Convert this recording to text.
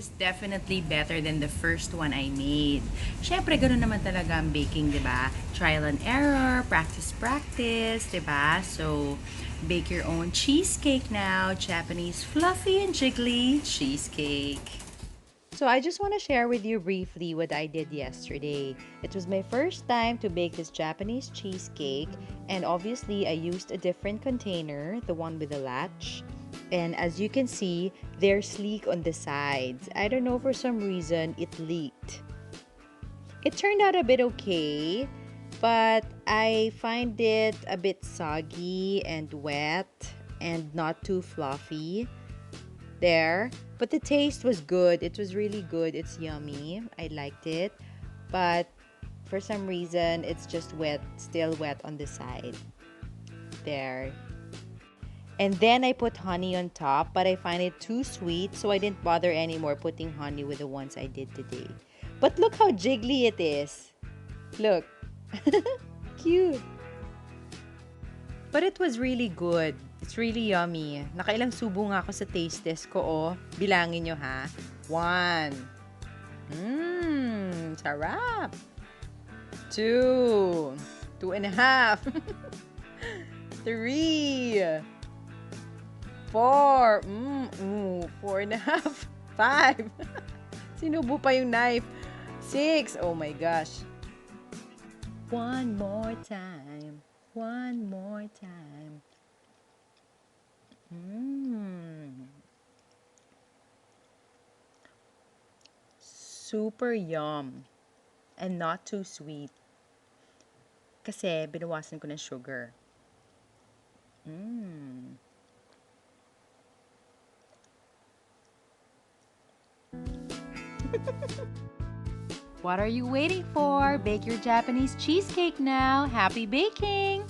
is definitely better than the first one I made. Syempre, ganun naman talaga ang baking, di ba? Trial and error, practice, practice, di ba? So, bake your own cheesecake now. Japanese fluffy and jiggly cheesecake. So I just want to share with you briefly what I did yesterday. It was my first time to bake this Japanese cheesecake, and obviously I used a different container, the one with the latch. And as you can see, they're sleek on the sides. I don't know, for some reason it leaked. It turned out a bit okay, but I find it a bit soggy and wet and not too fluffy there. But the taste was good. It was really good. It's yummy. I liked it. But for some reason, it's just wet, still wet on the side. There. And then I put honey on top, but I find it too sweet, so I didn't bother anymore putting honey with the ones I did today. But look how jiggly it is. Look. Cute. But it was really good. It's really yummy. Nakailang subo nga ako sa taste test ko, oh. Bilangin nyo, ha? 1. Sarap. 2. 2.5. 3. 4. 4.5. 5. Sinubo pa yung knife. 6. Oh my gosh. One more time. One more time. Super yum. And not too sweet. Kasi binawasan ko ng sugar. What are you waiting for? Bake your Japanese cheesecake now. Happy baking!